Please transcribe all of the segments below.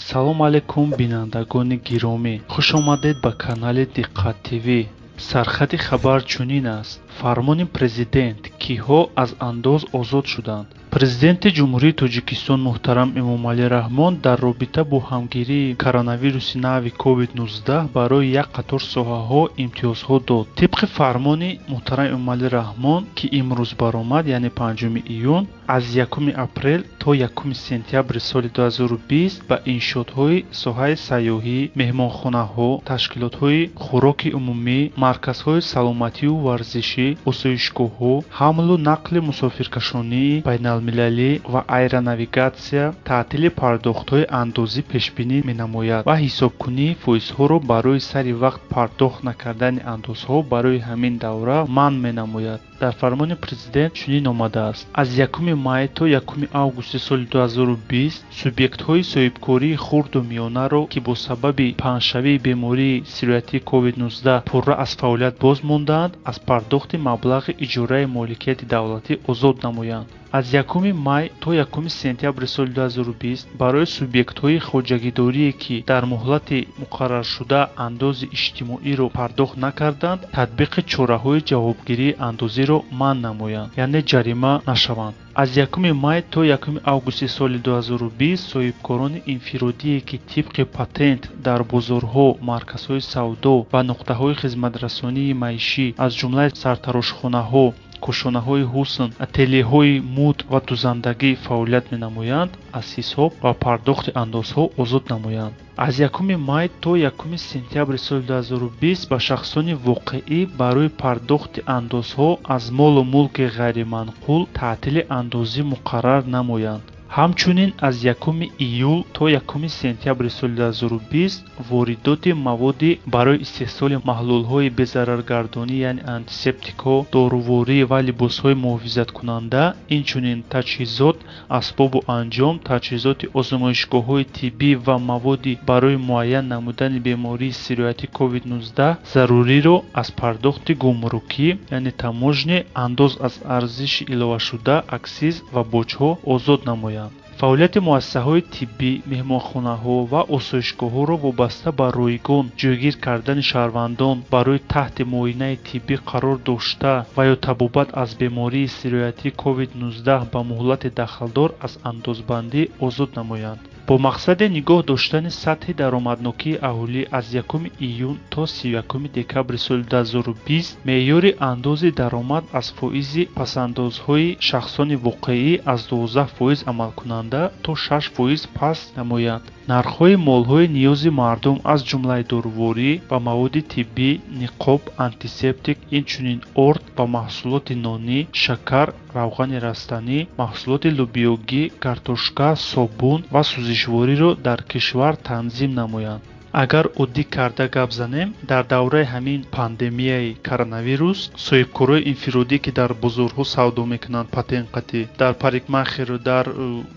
салом алейкум бинандагони гиромӣ, хуш омадед ба канали Диққат ТВ. Сархати хабар чунин аст: фармони президент: киҳо аз андоз озод шуданд. Президенти ҷумҳурии Тоҷикистон муҳтарам Эмомалӣ Раҳмон дар робита бо ҳамгирии коронавируси нави COVID-19 барои як қатор соҳаҳо имтиёзҳо дод. Тибқи фармони муҳтарам Эмомалӣ Раҳмон, ки имрӯз баромад, яъне 5 июн, аз 1 апрел то 1 сентябри соли 2020 ба иншоотҳои соҳаи сайёҳӣ, меҳмонхонаҳо, ташкилотҳои хӯроки умумӣ, марказҳои саломативу варзишӣ, осоишгоҳҳо, ҳамлу нақли мусофиркашонии байналмилалӣ ва аэронавигатсия таътили пардохтҳои андозӣ пешбинӣ менамояд ва ҳисобкунии фоизҳоро барои сари вақт пардохт накардани андозҳо барои ҳамин давра манъ менамояд. Дар фармони президент чунин омадааст: аз 1 май то 1 августи соли 2020 субъектҳои соҳибкории хурду миёнаро, ки бо сабаби паҳншавии бемории сироятии COVID-19 пурра аз фаъолият боз мондаанд, аз пардохти маблағи иҷораи моликияти давлатӣ озод намоянд. Аз 1 май то 1 сентябри соли 2020 барои субъектҳои хоҷагидорие, ки дар муҳлати муқарраршуда андози иҷтимоиро пардохт накарданд, татбиқи чораҳои ҷавобгирии андозиро манъ намоянд, яъне ҷарима нашаванд. Аз 1 май то 1 августи соли 2020 соҳибкорони инфиродие, ки тибқи патент дар бозорҳо, марказҳои савдо ва нуқтаҳои хизматрасонии маишӣ, аз ҷумла сартарошхонаҳо, кушонаҳои ҳусн, ателеҳои мӯд ва дузандагӣ фаъолият менамоянд, аз ҳисоб ва пардохти андозҳо озод намоянд. Аз 1 май то 1 сентябри соли 2020 ба шахсони воқеӣ барои пардохти андозҳо аз молу мулки ғайриманқул таътили андозӣ муқаррар намоянд. ҳамчунин аз 1 июл то 1 сентябри соли 2020 воридоти маводи барои истеҳсоли маҳлулҳои безараргардонӣ, яъне антисептикҳо, доруворӣ ва либосҳои муҳофизаткунанда, инчунин таҷҳизот, асбобу анҷом, таҷҳизоти озмоишгоҳҳои тиббӣ ва маводи барои муайян намудани бемории сироятии COVID-19 заруриро аз пардохти гумрукӣ, яъне таможне, андоз аз арзиши иловашуда, аксиз ва боҷҳо озод намоянд. фаъолияти муассисаҳои тиббӣ, меҳмонхонаҳо ва осоишгоҳҳоро вобаста ба ройгон ҷойгир кардани шаҳрвандон барои таҳти муоинаи тиббӣ қарор дошта ва ё табобат аз бемории сироятии COVID-19 ба муҳлати дахалдор аз андозбандӣ озод намоянд. бо мақсади нигоҳ доштани сатҳи даромаднокии аҳолӣ аз 1 июн то 31 декабри соли 2020 меъёри андози даромад аз фоизи пасандозҳои шахсони воқеӣ аз 12% амалкунанда то 6% паст намояд. нархҳои молҳои ниёзи мардум аз ҷумлаи доруворӣ ва маводи тиббӣ, ниқоб, антисептик, инчунин орд ва маҳсулоти нонӣ, шакар, равғани растанӣ, маҳсулоти лӯбиёгӣ, картошка, собун ва сӯзишвориро дар кишвар танзим намоянд. агар оддӣ карда гап занем, дар давраи ҳамин пандемияи коронавирус соҳибкорои инфиродӣ, ки дар бозорҳо савдо мекунанд патентқатӣ, дар парикмахеру дар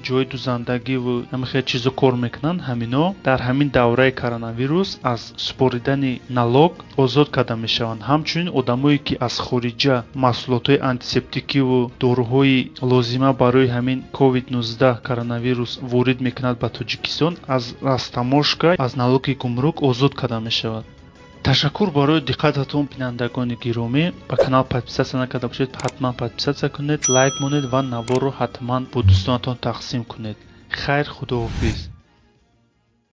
ҷои дузандагиву намихел чизо кор мекунанд, ҳамино дар ҳамин давраи коронавирус аз супоридани налог озод карда мешаванд. ҳамчунин одамое, ки аз хориҷа маҳсулотҳои антисептикиву доруҳои лозима барои ҳамин COVID-19 коронавирус ворид мекунанд ба Тоҷикистон, аз растамошка, аз налоги гумрук озод карда мешавад. ташаккур барои диққататон, бинандагони гиромӣ. Ба канал подписатсия накарда бошед, ҳатман подписатсия кунед, лайк монед ва наворро ҳатман бо дӯстонатон тақсим кунед. хайр, худоҳофиз.